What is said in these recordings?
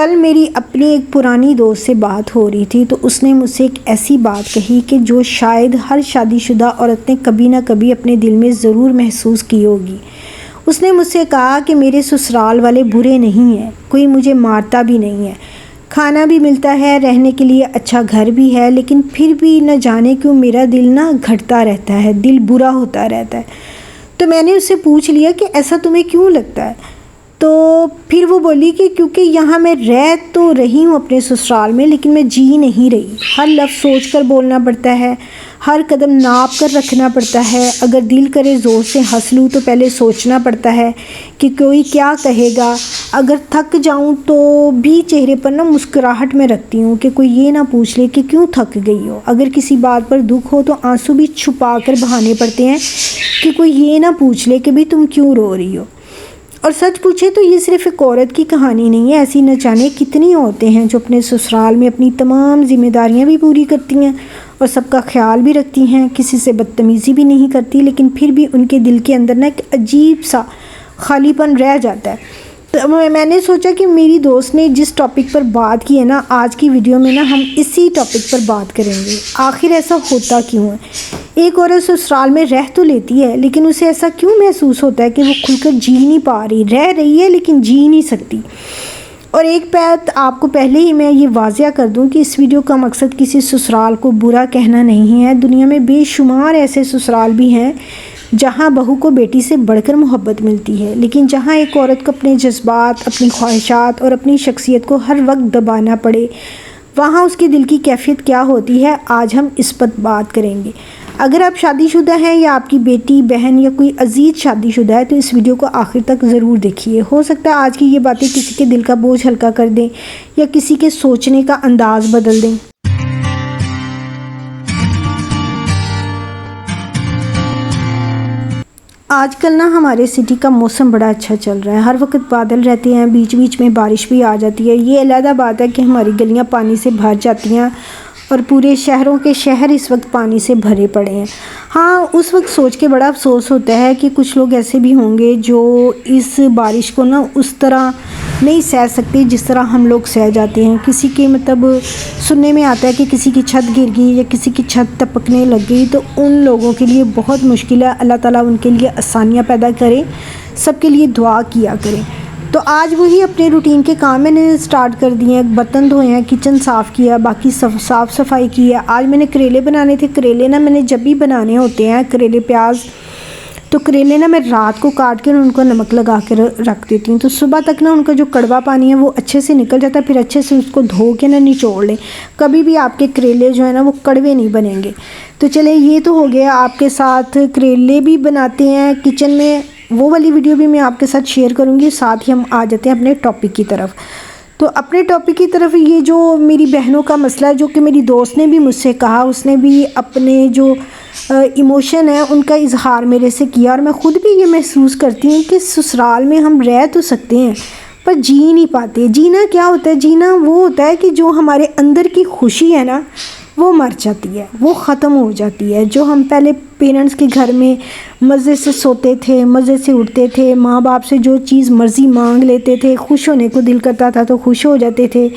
کل میری اپنی ایک پرانی دوست سے بات ہو رہی تھی تو اس نے مجھ سے ایک ایسی بات کہی کہ جو شاید ہر شادی شدہ عورت نے کبھی نہ کبھی اپنے دل میں ضرور محسوس کی ہوگی۔ اس نے مجھ سے کہا کہ میرے سسرال والے برے نہیں ہیں، کوئی مجھے مارتا بھی نہیں ہے، کھانا بھی ملتا ہے، رہنے کے لیے اچھا گھر بھی ہے، لیکن پھر بھی نہ جانے کیوں میرا دل نہ گھٹتا رہتا ہے، دل برا ہوتا رہتا ہے۔ تو میں نے اس سے پوچھ لیا کہ ایسا تمہیں کیوں لگتا ہے؟ تو پھر وہ بولی کہ کیونکہ یہاں میں رہ تو رہی ہوں اپنے سسرال میں، لیکن میں جی نہیں رہی، ہر لفظ سوچ کر بولنا پڑتا ہے، ہر قدم ناپ کر رکھنا پڑتا ہے، اگر دل کرے زور سے ہنس لوں تو پہلے سوچنا پڑتا ہے کہ کوئی کیا کہے گا، اگر تھک جاؤں تو بھی چہرے پر نہ مسکراہٹ میں رکھتی ہوں کہ کوئی یہ نہ پوچھ لے کہ کیوں تھک گئی ہو، اگر کسی بات پر دکھ ہو تو آنسو بھی چھپا کر بہانے پڑتے ہیں کہ کوئی یہ نہ پوچھ لے کہ بھی تم کیوں رو رہی ہو۔ اور سچ پوچھے تو یہ صرف ایک عورت کی کہانی نہیں ہے، ایسی نہ جانے کتنی عورتیں ہیں جو اپنے سسرال میں اپنی تمام ذمہ داریاں بھی پوری کرتی ہیں اور سب کا خیال بھی رکھتی ہیں، کسی سے بدتمیزی بھی نہیں کرتی، لیکن پھر بھی ان کے دل کے اندر نا ایک عجیب سا خالی پن رہ جاتا ہے۔ تو میں نے سوچا کہ میری دوست نے جس ٹاپک پر بات کی ہے نا، آج کی ویڈیو میں نا ہم اسی ٹاپک پر بات کریں گے۔ آخر ایسا ہوتا کیوں ہے؟ ایک عورت سسرال میں رہ تو لیتی ہے، لیکن اسے ایسا کیوں محسوس ہوتا ہے کہ وہ کھل کر جی نہیں پا رہی، رہ رہی ہے لیکن جی نہیں سکتی؟ اور ایک بات آپ کو پہلے ہی میں یہ واضح کر دوں کہ اس ویڈیو کا مقصد کسی سسرال کو برا کہنا نہیں ہے۔ دنیا میں بے شمار ایسے سسرال بھی ہیں جہاں بہو کو بیٹی سے بڑھ کر محبت ملتی ہے، لیکن جہاں ایک عورت کو اپنے جذبات، اپنی خواہشات اور اپنی شخصیت کو ہر وقت دبانا پڑے، وہاں اس کے دل کی کیفیت کیا ہوتی ہے، آج ہم اس پر بات کریں گے۔ اگر آپ شادی شدہ ہیں یا آپ کی بیٹی، بہن یا کوئی عزیز شادی شدہ ہے تو اس ویڈیو کو آخر تک ضرور دیکھیے، ہو سکتا ہے آج کی یہ باتیں کسی کے دل کا بوجھ ہلکا کر دیں یا کسی کے سوچنے کا انداز بدل دیں۔ آج کل نا ہمارے سٹی کا موسم بڑا اچھا چل رہا ہے، ہر وقت بادل رہتے ہیں، بیچ بیچ میں بارش بھی آ جاتی ہے۔ یہ علیحدہ بات ہے کہ ہماری گلیاں پانی سے بھر جاتی ہیں اور پورے شہروں کے شہر اس وقت پانی سے بھرے پڑے ہیں۔ ہاں، اس وقت سوچ کے بڑا افسوس ہوتا ہے کہ کچھ لوگ ایسے بھی ہوں گے جو اس بارش کو نا اس طرح نہیں سہ سکتے جس طرح ہم لوگ سہ جاتے ہیں۔ کسی کے سننے میں آتا ہے کہ کسی کی چھت گر گئی یا کسی کی چھت ٹپکنے لگ گئی تو ان لوگوں کے لیے بہت مشکل ہے۔ اللہ تعالیٰ ان کے لیے آسانیاں پیدا کرے، سب کے لیے دعا کیا کریں۔ تو آج وہی اپنے روٹین کے کام میں نے سٹارٹ کر دیے ہیں، برتن دھوئے ہیں، کچن صاف کیا، باقی صاف صفائی کی ہے۔ آج میں نے کریلے بنانے تھے، کریلے نا میں نے جب بھی بنانے ہوتے ہیں کریلے پیاز، تو کریلے نا میں رات کو کاٹ کے ان کو نمک لگا کے رکھ دیتی ہوں، تو صبح تک نا ان کا جو کڑوا پانی ہے وہ اچھے سے نکل جاتا ہے، پھر اچھے سے اس کو دھو کے نا نچوڑ لیں، کبھی بھی آپ کے کریلے جو ہے نا وہ کڑوے نہیں بنیں گے۔ تو چلے یہ تو ہو گیا آپ کے ساتھ کریلے بھی بناتے ہیں کچن میں، وہ والی ویڈیو بھی میں آپ کے ساتھ شیئر کروں گی، ساتھ ہی ہم آ جاتے ہیں اپنے ٹاپک کی طرف۔ تو اپنے ٹاپک کی طرف یہ جو میری بہنوں کا مسئلہ ہے، جو کہ میری دوست نے بھی مجھ سے کہا، اس نے بھی اپنے جو ایموشن ہے ان کا اظہار میرے سے کیا، اور میں خود بھی یہ محسوس کرتی ہوں کہ سسرال میں ہم رہ تو سکتے ہیں پر جی نہیں پاتے۔ جینا کیا ہوتا ہے؟ جینا وہ ہوتا ہے کہ جو ہمارے اندر کی خوشی ہے نا وہ مر جاتی ہے، وہ ختم ہو جاتی ہے۔ جو ہم پہلے پیرنٹس کے گھر میں مزے سے سوتے تھے، مزے سے اٹھتے تھے، ماں باپ سے جو چیز مرضی مانگ لیتے تھے، خوش ہونے کو دل کرتا تھا تو خوش ہو جاتے تھے،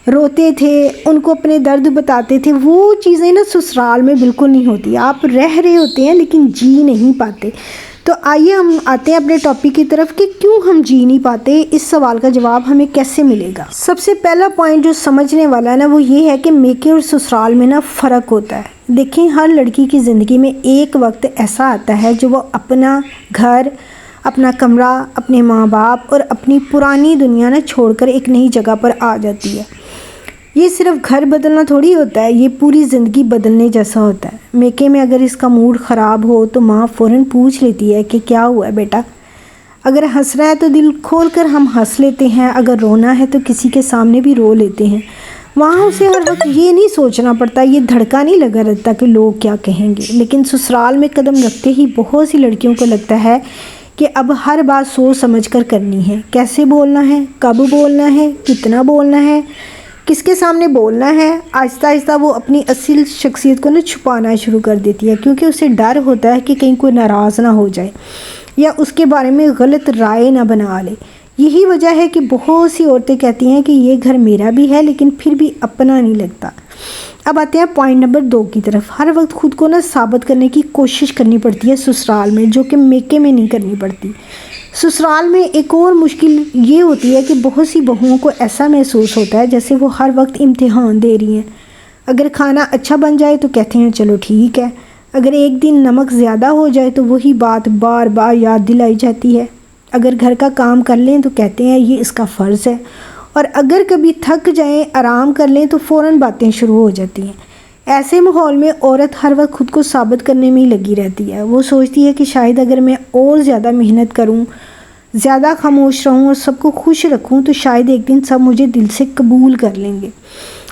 روتے تھے، ان کو اپنے درد بتاتے تھے، وہ چیزیں نا سسرال میں بالکل نہیں ہوتی۔ آپ رہ رہے ہوتے ہیں لیکن جی نہیں پاتے۔ تو آئیے ہم آتے ہیں اپنے ٹاپک کی طرف کہ کیوں ہم جی نہیں پاتے، اس سوال کا جواب ہمیں کیسے ملے گا۔ سب سے پہلا پوائنٹ جو سمجھنے والا ہے نا وہ یہ ہے کہ میکے اور سسرال میں نا فرق ہوتا ہے۔ دیکھیں، ہر لڑکی کی زندگی میں ایک وقت ایسا آتا ہے جو وہ اپنا گھر، اپنا کمرہ، اپنے ماں باپ اور اپنی پرانی دنیا نہ چھوڑ کر ایک نئی جگہ پر آ جاتی ہے۔ یہ صرف گھر بدلنا تھوڑی ہوتا ہے، یہ پوری زندگی بدلنے جیسا ہوتا ہے۔ میکے میں اگر اس کا موڈ خراب ہو تو ماں فوراً پوچھ لیتی ہے کہ کیا ہوا ہے بیٹا؟ اگر ہنسنا ہے تو دل کھول کر ہم ہنس لیتے ہیں، اگر رونا ہے تو کسی کے سامنے بھی رو لیتے ہیں۔ وہاں اسے ہر وقت یہ نہیں سوچنا پڑتا، یہ دھڑکا نہیں لگا رہتا کہ لوگ کیا کہیں گے۔ لیکن سسرال میں قدم رکھتے ہی بہت سی لڑکیوں کو لگتا ہے کہ اب ہر بات سوچ سمجھ کر کرنی ہے، کیسے بولنا ہے، کب بولنا ہے، کتنا بولنا ہے، کس کے سامنے بولنا ہے۔ آہستہ آہستہ وہ اپنی اصل شخصیت کو چھپانا شروع کر دیتی ہے، کیونکہ اسے ڈر ہوتا ہے کہ کہیں کوئی ناراض نہ ہو جائے یا اس کے بارے میں غلط رائے نہ بنا لے۔ یہی وجہ ہے کہ بہت سی عورتیں کہتی ہیں کہ یہ گھر میرا بھی ہے لیکن پھر بھی اپنا نہیں لگتا۔ اب آتے ہیں پوائنٹ نمبر 2 کی طرف۔ ہر وقت خود کو ثابت کرنے کی کوشش کرنی پڑتی ہے سسرال میں، جو کہ میکے میں نہیں کرنی پڑتی۔ سسرال میں ایک اور مشکل یہ ہوتی ہے کہ بہت سی بہوؤں کو ایسا محسوس ہوتا ہے جیسے وہ ہر وقت امتحان دے رہی ہیں۔ اگر کھانا اچھا بن جائے تو کہتے ہیں چلو ٹھیک ہے، اگر ایک دن نمک زیادہ ہو جائے تو وہی بات بار بار یاد دلائی جاتی ہے۔ اگر گھر کا کام کر لیں تو کہتے ہیں یہ اس کا فرض ہے، اور اگر کبھی تھک جائیں آرام کر لیں تو فوراً باتیں شروع ہو جاتی ہیں۔ ایسے ماحول میں عورت ہر وقت خود کو ثابت کرنے میں ہی لگی رہتی ہے۔ وہ سوچتی ہے کہ شاید اگر میں اور زیادہ محنت کروں، زیادہ خاموش رہوں اور سب کو خوش رکھوں تو شاید ایک دن سب مجھے دل سے قبول کر لیں گے۔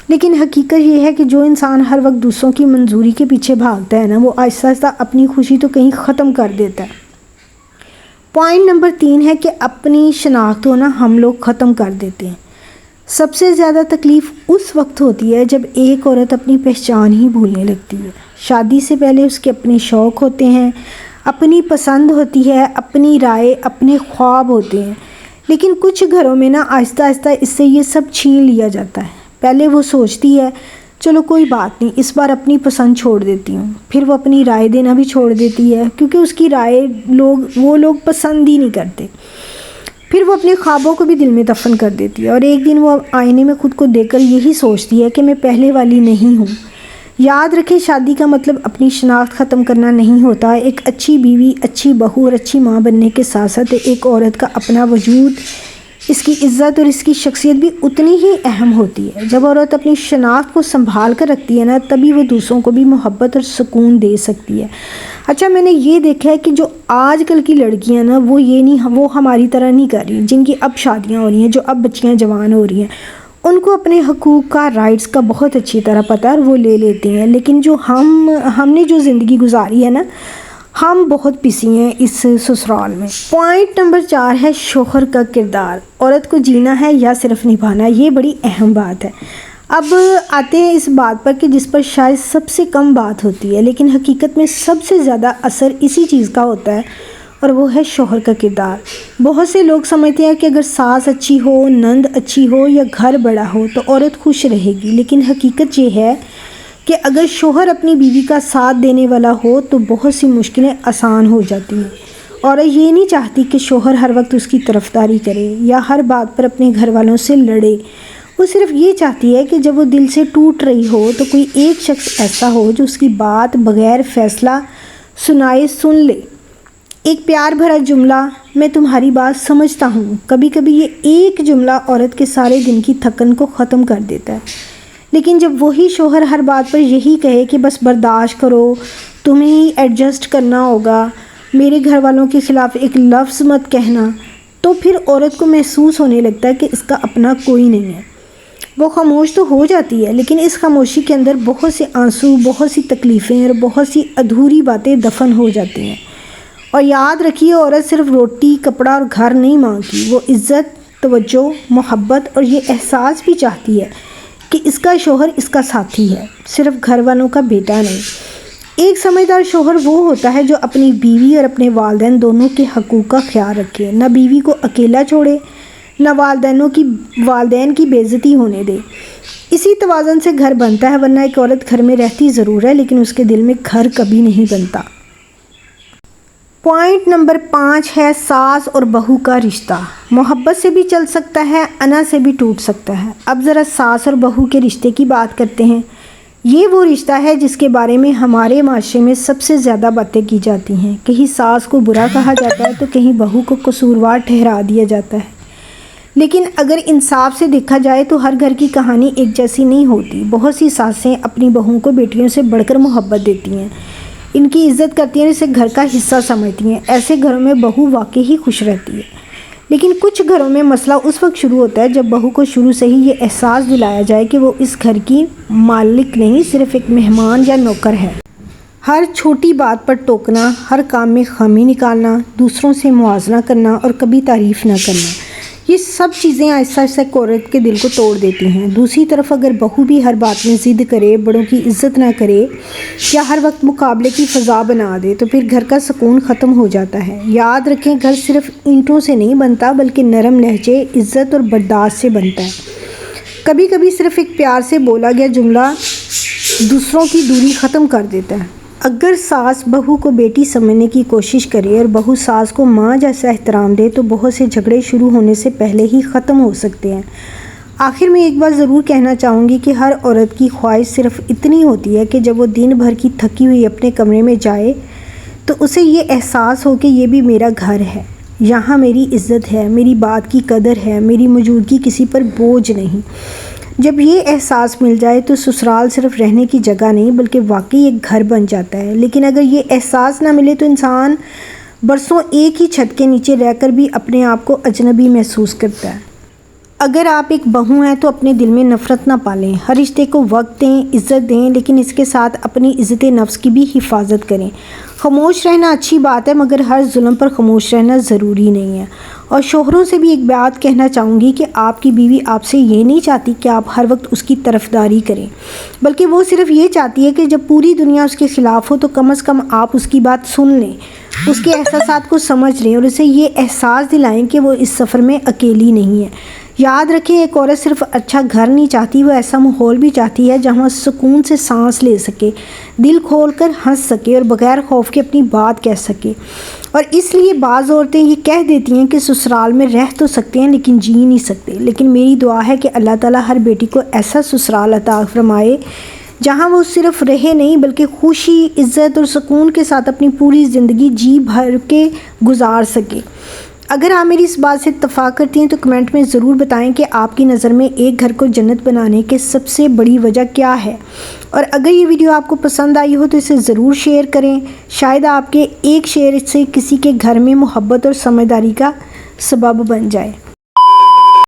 لیکن حقیقت یہ ہے کہ جو انسان ہر وقت دوسروں کی منظوری کے پیچھے بھاگتا ہے وہ آہستہ آہستہ اپنی خوشی تو کہیں ختم کر دیتا ہے۔ پوائنٹ نمبر 3 ہے کہ اپنی شناخت ہم لوگ ختم کر دیتے ہیں۔ سب سے زیادہ تکلیف اس وقت ہوتی ہے جب ایک عورت اپنی پہچان ہی بھولنے لگتی ہے۔ شادی سے پہلے اس کے اپنے شوق ہوتے ہیں، اپنی پسند ہوتی ہے، اپنی رائے، اپنے خواب ہوتے ہیں، لیکن کچھ گھروں میں آہستہ آہستہ اس سے یہ سب چھین لیا جاتا ہے۔ پہلے وہ سوچتی ہے چلو کوئی بات نہیں، اس بار اپنی پسند چھوڑ دیتی ہوں، پھر وہ اپنی رائے دینا بھی چھوڑ دیتی ہے کیونکہ اس کی رائے وہ لوگ پسند ہی نہیں کرتے۔ پھر وہ اپنے خوابوں کو بھی دل میں دفن کر دیتی ہے، اور ایک دن وہ آئینے میں خود کو دیکھ کر یہی سوچتی ہے کہ میں پہلے والی نہیں ہوں۔ یاد رکھیں، شادی کا مطلب اپنی شناخت ختم کرنا نہیں ہوتا۔ ایک اچھی بیوی، اچھی بہو اور اچھی ماں بننے کے ساتھ ساتھ ایک عورت کا اپنا وجود، اس کی عزت اور اس کی شخصیت بھی اتنی ہی اہم ہوتی ہے۔ جب عورت اپنی شناخت کو سنبھال کر رکھتی ہے تبھی وہ دوسروں کو بھی محبت اور سکون دے سکتی ہے۔ اچھا، میں نے یہ دیکھا ہے کہ جو آج کل کی لڑکیاں وہ ہماری طرح نہیں کر رہی، جن کی اب شادیاں ہو رہی ہیں، جو اب بچیاں جوان ہو رہی ہیں، ان کو اپنے حقوق کا، رائٹس کا بہت اچھی طرح پتہ ہے اور وہ لے لیتے ہیں، لیکن جو ہم نے جو زندگی گزاری ہے ہم بہت پسی ہیں اس سسرال میں۔ پوائنٹ نمبر 4 ہے شوہر کا کردار۔ عورت کو جینا ہے یا صرف نبھانا؟ یہ بڑی اہم بات ہے۔ اب آتے ہیں اس بات پر کہ جس پر شاید سب سے کم بات ہوتی ہے، لیکن حقیقت میں سب سے زیادہ اثر اسی چیز کا ہوتا ہے، اور وہ ہے شوہر کا کردار۔ بہت سے لوگ سمجھتے ہیں کہ اگر ساس اچھی ہو، نند اچھی ہو یا گھر بڑا ہو تو عورت خوش رہے گی، لیکن حقیقت یہ ہے کہ اگر شوہر اپنی بیوی کا ساتھ دینے والا ہو تو بہت سی مشکلیں آسان ہو جاتی ہیں۔ عورت یہ نہیں چاہتی کہ شوہر ہر وقت اس کی طرفداری کرے یا ہر بات پر اپنے گھر والوں سے لڑے۔ وہ صرف یہ چاہتی ہے کہ جب وہ دل سے ٹوٹ رہی ہو تو کوئی ایک شخص ایسا ہو جو اس کی بات بغیر فیصلہ سنائے سن لے۔ ایک پیار بھرا جملہ، میں تمہاری بات سمجھتا ہوں، کبھی کبھی یہ ایک جملہ عورت کے سارے دن کی تھکن کو ختم کر دیتا ہے۔ لیکن جب وہی شوہر ہر بات پر یہی کہے کہ بس برداشت کرو، تمہیں ہی ایڈجسٹ کرنا ہوگا، میرے گھر والوں کے خلاف ایک لفظ مت کہنا، تو پھر عورت کو محسوس ہونے لگتا ہے کہ اس کا اپنا کوئی نہیں ہے۔ وہ خاموش تو ہو جاتی ہے، لیکن اس خاموشی کے اندر بہت سے آنسو، بہت سی تکلیفیں اور بہت سی ادھوری باتیں دفن ہو جاتی ہیں۔ اور یاد رکھیے، عورت صرف روٹی، کپڑا اور گھر نہیں مانگتی، وہ عزت، توجہ، محبت اور یہ احساس بھی چاہتی ہے کہ اس کا شوہر اس کا ساتھی ہے، صرف گھر والوں کا بیٹا نہیں۔ ایک سمجھدار شوہر وہ ہوتا ہے جو اپنی بیوی اور اپنے والدین دونوں کے حقوق کا خیال رکھے، نہ بیوی کو اکیلا چھوڑے، نہ والدین کی بے عزتی ہونے دے۔ اسی توازن سے گھر بنتا ہے، ورنہ ایک عورت گھر میں رہتی ضرور ہے لیکن اس کے دل میں گھر کبھی نہیں بنتا۔ پوائنٹ نمبر 5 ہے ساس اور بہو کا رشتہ۔ محبت سے بھی چل سکتا ہے، انا سے بھی ٹوٹ سکتا ہے۔ اب ذرا ساس اور بہو کے رشتے کی بات کرتے ہیں۔ یہ وہ رشتہ ہے جس کے بارے میں ہمارے معاشرے میں سب سے زیادہ باتیں کی جاتی ہیں۔ کہیں ساس کو برا کہا جاتا ہے تو کہیں بہو کو قصوروار ٹھہرا دیا جاتا ہے۔ لیکن اگر انصاف سے دیکھا جائے تو ہر گھر کی کہانی ایک جیسی نہیں ہوتی۔ بہت سی ساسیں اپنی بہوؤں کو بیٹیوں سے بڑھ کر محبت دیتی ہیں، ان کی عزت کرتی ہیں، اسے گھر کا حصہ سمجھتی ہیں۔ ایسے گھروں میں بہو واقعی ہی خوش رہتی ہے۔ لیکن کچھ گھروں میں مسئلہ اس وقت شروع ہوتا ہے جب بہو کو شروع سے ہی یہ احساس دلایا جائے کہ وہ اس گھر کی مالک نہیں، صرف ایک مہمان یا نوکر ہے۔ ہر چھوٹی بات پر ٹوکنا، ہر کام میں خامی نکالنا، دوسروں سے موازنہ کرنا اور کبھی تعریف نہ کرنا، یہ سب چیزیں آہستہ آہستہ ایک عورت کے دل کو توڑ دیتی ہیں۔ دوسری طرف اگر بہو بھی ہر بات میں ضد کرے، بڑوں کی عزت نہ کرے یا ہر وقت مقابلے کی فضا بنا دے تو پھر گھر کا سکون ختم ہو جاتا ہے۔ یاد رکھیں، گھر صرف اینٹوں سے نہیں بنتا بلکہ نرم لہجے، عزت اور برداشت سے بنتا ہے۔ کبھی کبھی صرف ایک پیار سے بولا گیا جملہ دوسروں کی دوری ختم کر دیتا ہے۔ اگر ساس بہو کو بیٹی سمجھنے کی کوشش کرے اور بہو ساس کو ماں جیسا احترام دے تو بہت سے جھگڑے شروع ہونے سے پہلے ہی ختم ہو سکتے ہیں۔ آخر میں ایک بات ضرور کہنا چاہوں گی کہ ہر عورت کی خواہش صرف اتنی ہوتی ہے کہ جب وہ دن بھر کی تھکی ہوئی اپنے کمرے میں جائے تو اسے یہ احساس ہو کہ یہ بھی میرا گھر ہے، یہاں میری عزت ہے، میری بات کی قدر ہے، میری موجودگی کسی پر بوجھ نہیں۔ جب یہ احساس مل جائے تو سسرال صرف رہنے کی جگہ نہیں بلکہ واقعی ایک گھر بن جاتا ہے۔ لیکن اگر یہ احساس نہ ملے تو انسان برسوں ایک ہی چھت کے نیچے رہ کر بھی اپنے آپ کو اجنبی محسوس کرتا ہے۔ اگر آپ ایک بہو ہیں تو اپنے دل میں نفرت نہ پالیں، ہر رشتے کو وقت دیں، عزت دیں، لیکن اس کے ساتھ اپنی عزت نفس کی بھی حفاظت کریں۔ خاموش رہنا اچھی بات ہے مگر ہر ظلم پر خاموش رہنا ضروری نہیں ہے۔ اور شوہروں سے بھی ایک بات کہنا چاہوں گی کہ آپ کی بیوی آپ سے یہ نہیں چاہتی کہ آپ ہر وقت اس کی طرفداری کریں، بلکہ وہ صرف یہ چاہتی ہے کہ جب پوری دنیا اس کے خلاف ہو تو کم از کم آپ اس کی بات سن لیں، اس کے احساسات کو سمجھ لیں اور اسے یہ احساس دلائیں کہ وہ اس سفر میں اکیلی نہیں ہے۔ یاد رکھیں، ایک عورت صرف اچھا گھر نہیں چاہتی، وہ ایسا ماحول بھی چاہتی ہے جہاں سکون سے سانس لے سکے، دل کھول کر ہنس سکے اور بغیر خوف کے اپنی بات کہہ سکے۔ اور اس لیے بعض عورتیں یہ کہہ دیتی ہیں کہ سسرال میں رہ تو سکتے ہیں لیکن جی نہیں سکتے، لیکن میری دعا ہے کہ اللہ تعالیٰ ہر بیٹی کو ایسا سسرال عطا فرمائے جہاں وہ صرف رہے نہیں بلکہ خوشی، عزت اور سکون کے ساتھ اپنی پوری زندگی جی بھر کے گزار سکے۔ اگر آپ میری اس بات سے اتفاق کرتی ہیں تو کمنٹ میں ضرور بتائیں کہ آپ کی نظر میں ایک گھر کو جنت بنانے کے سب سے بڑی وجہ کیا ہے، اور اگر یہ ویڈیو آپ کو پسند آئی ہو تو اسے ضرور شیئر کریں، شاید آپ کے ایک شیئر سے کسی کے گھر میں محبت اور سمجھداری کا سبب بن جائے۔